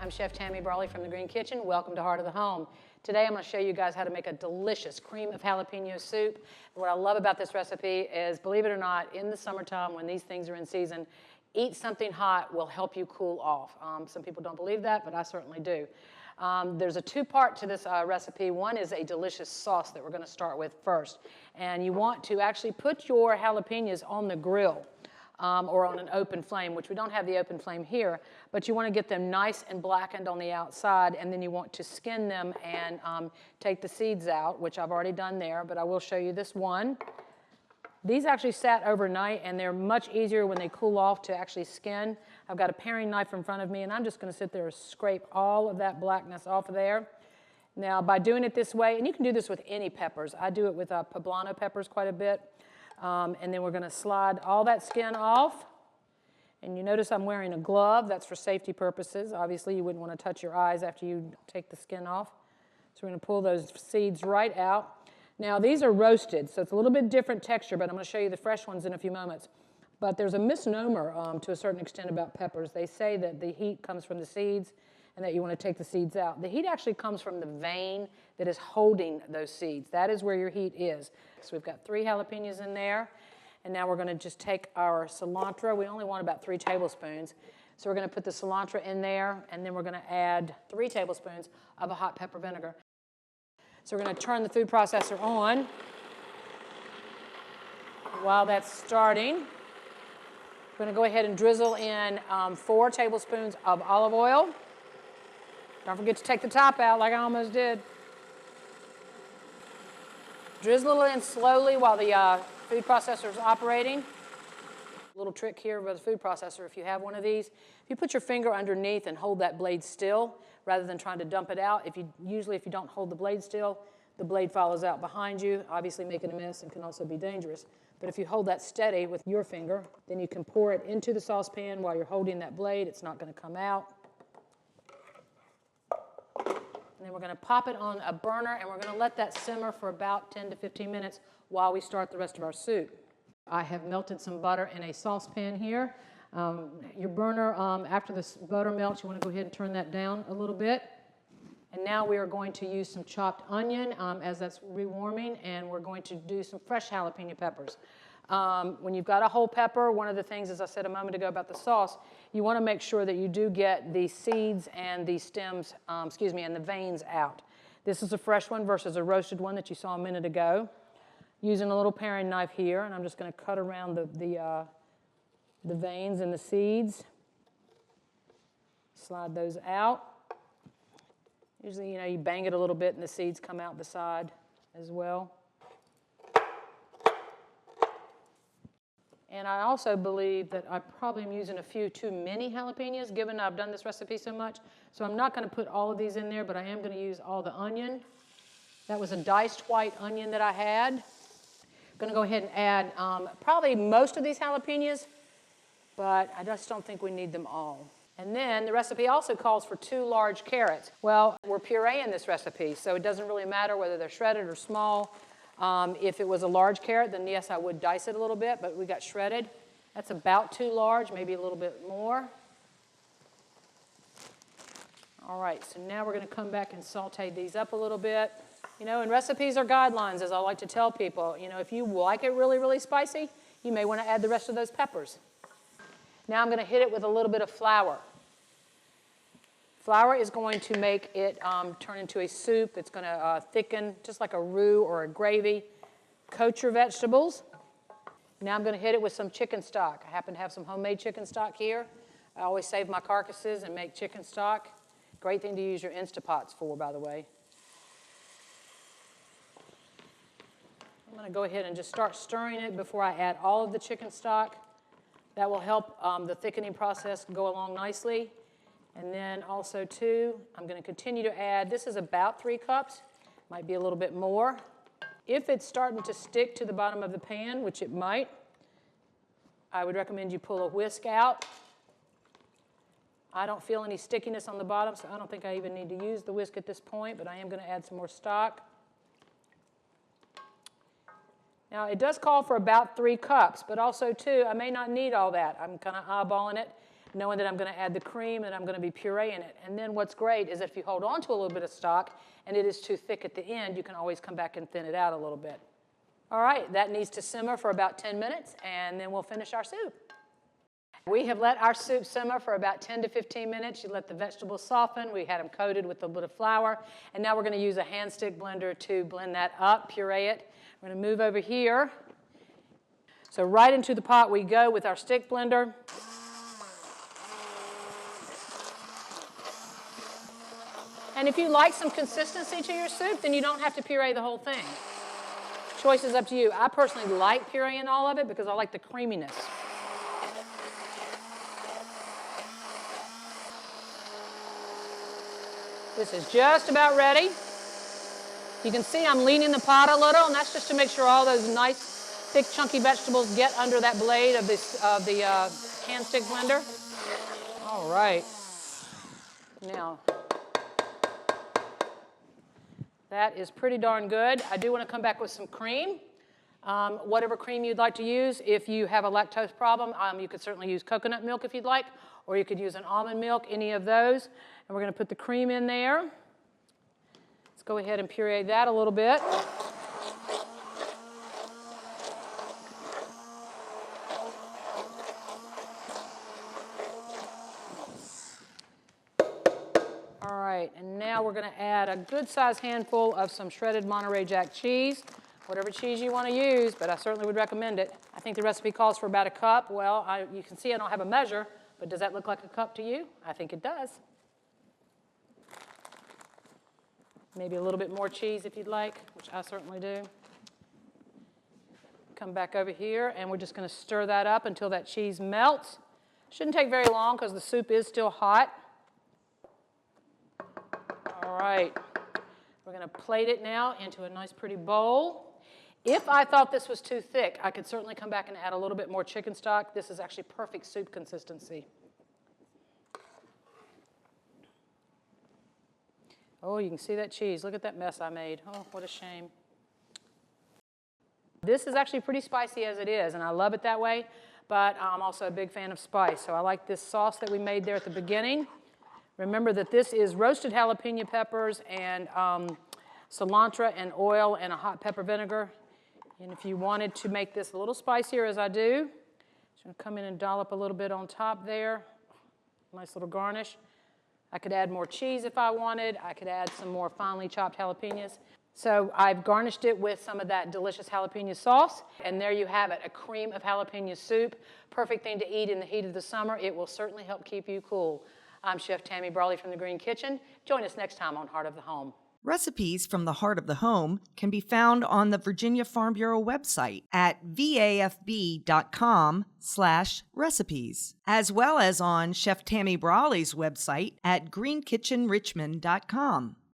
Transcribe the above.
I'm Chef Tammy Brawley from the Green Kitchen. Welcome to Heart of the Home. Today I'm going to show you guys how to make a delicious cream of jalapeno soup. What I love about this recipe is, believe it or not, in the summertime when these things are in season, eat something hot will help you cool off. Some people don't believe that, but I certainly do. There's a two-part to this recipe. One is a delicious sauce that we're going to start with first. And you want to actually put your jalapenos on the grill. Or on an open flame, which we don't have the open flame here, but you want to get them nice and blackened on the outside, and then you want to skin them and take the seeds out, which I've already done there, but I will show you this one. These actually sat overnight, and they're much easier when they cool off to actually skin. I've got a paring knife in front of me, and I'm just going to sit there and scrape all of that blackness off of there. Now, by doing it this way, and you can do this with any peppers. I do it with poblano peppers quite a bit. And then we're going to slide all that skin off. And you notice I'm wearing a glove. That's for safety purposes. Obviously, you wouldn't want to touch your eyes after you take the skin off. So we're going to pull those seeds right out. Now, these are roasted, so it's a little bit different texture, but I'm going to show you the fresh ones in a few moments. But there's a misnomer to a certain extent about peppers. They say that the heat comes from the seeds and that you want to take the seeds out. The heat actually comes from the vein that is holding those seeds. That is where your heat is. So we've got 3 jalapenos in there, and now we're going to just take our cilantro. We only want about 3 tablespoons. So we're going to put the cilantro in there, and then we're going to add 3 tablespoons of a hot pepper vinegar. So we're going to turn the food processor on. While that's starting, we're going to go ahead and drizzle in 4 tablespoons of olive oil. Don't forget to take the top out like I almost did. Drizzle it in slowly while the food processor is operating. A little trick here with the food processor, if you have one of these, if you put your finger underneath and hold that blade still rather than trying to dump it out, usually if you don't hold the blade still, the blade follows out behind you, obviously making a mess and can also be dangerous. But if you hold that steady with your finger, then you can pour it into the saucepan while you're holding that blade. It's not going to come out. And then we're going to pop it on a burner, and we're going to let that simmer for about 10 to 15 minutes while we start the rest of our soup. I have melted some butter in a saucepan here. Your burner, after the butter melts, you want to go ahead and turn that down a little bit. And now we are going to use some chopped onion as that's rewarming, and we're going to do some fresh jalapeno peppers. When you've got a whole pepper, one of the things, as I said a moment ago about the sauce, you want to make sure that you do get the seeds and the stems, and the veins out. This is a fresh one versus a roasted one that you saw a minute ago. Using a little paring knife here, and I'm just going to cut around the veins and the seeds. Slide those out. Usually, you bang it a little bit and the seeds come out the side as well. And I also believe that I probably am using a few too many jalapenos, given I've done this recipe so much. So I'm not going to put all of these in there, but I am going to use all the onion. That was a diced white onion that I had. I'm going to go ahead and add probably most of these jalapenos, but I just don't think we need them all. And then the recipe also calls for 2 large carrots. Well, we're pureeing this recipe, so it doesn't really matter whether they're shredded or small. If it was a large carrot, then yes, I would dice it a little bit, but we got shredded. That's about 2 large, maybe a little bit more. All right, so now we're going to come back and saute these up a little bit. And recipes are guidelines, as I like to tell people. If you like it really, really spicy, you may want to add the rest of those peppers. Now I'm going to hit it with a little bit of flour. Flour is going to make it turn into a soup. It's going to thicken, just like a roux or a gravy. Coat your vegetables. Now I'm going to hit it with some chicken stock. I happen to have some homemade chicken stock here. I always save my carcasses and make chicken stock. Great thing to use your Instapots for, by the way. I'm going to go ahead and just start stirring it before I add all of the chicken stock. That will help the thickening process go along nicely. And then also, too, I'm going to continue to add, this is about 3 cups, might be a little bit more. If it's starting to stick to the bottom of the pan, which it might, I would recommend you pull a whisk out. I don't feel any stickiness on the bottom, so I don't think I even need to use the whisk at this point, but I am going to add some more stock. Now, it does call for about 3 cups, but also, too, I may not need all that. I'm kind of eyeballing it. knowing that I'm going to add the cream and I'm going to be pureeing it. And then what's great is if you hold on to a little bit of stock and it is too thick at the end, you can always come back and thin it out a little bit. All right, that needs to simmer for about 10 minutes, and then we'll finish our soup. We have let our soup simmer for about 10 to 15 minutes. You let the vegetables soften. We had them coated with a little bit of flour. And now we're going to use a hand stick blender to blend that up, puree it. We're going to move over here. So right into the pot we go with our stick blender. And if you like some consistency to your soup, then you don't have to puree the whole thing. Choice is up to you. I personally like pureeing all of it because I like the creaminess. This is just about ready. You can see I'm leaning the pot a little, and that's just to make sure all those nice, thick, chunky vegetables get under that blade of the hand stick blender. All right. Now, that is pretty darn good. I do want to come back with some cream. Whatever cream you'd like to use. If you have a lactose problem, you could certainly use coconut milk if you'd like, or you could use an almond milk, any of those. And we're going to put the cream in there. Let's go ahead and puree that a little bit. All right, and now we're going to add a good-sized handful of some shredded Monterey Jack cheese. Whatever cheese you want to use, but I certainly would recommend it. I think the recipe calls for about a cup. Well, you can see I don't have a measure, but does that look like a cup to you? I think it does. Maybe a little bit more cheese if you'd like, which I certainly do. Come back over here, and we're just going to stir that up until that cheese melts. Shouldn't take very long because the soup is still hot. All right. We're going to plate it now into a nice pretty bowl. If I thought this was too thick, I could certainly come back and add a little bit more chicken stock. This is actually perfect soup consistency. Oh, you can see that cheese. Look at that mess I made. Oh, what a shame. This is actually pretty spicy as it is, and I love it that way, but I'm also a big fan of spice. So I like this sauce that we made there at the beginning. Remember that this is roasted jalapeno peppers and cilantro and oil and a hot pepper vinegar. And if you wanted to make this a little spicier, as I do, just going to come in and dollop a little bit on top there. Nice little garnish. I could add more cheese if I wanted. I could add some more finely chopped jalapenos. So I've garnished it with some of that delicious jalapeno sauce. And there you have it, a cream of jalapeno soup. Perfect thing to eat in the heat of the summer. It will certainly help keep you cool. I'm Chef Tammy Brawley from the Green Kitchen. Join us next time on Heart of the Home. Recipes from the Heart of the Home can be found on the Virginia Farm Bureau website at vafb.com/recipes, as well as on Chef Tammy Brawley's website at greenkitchenrichmond.com.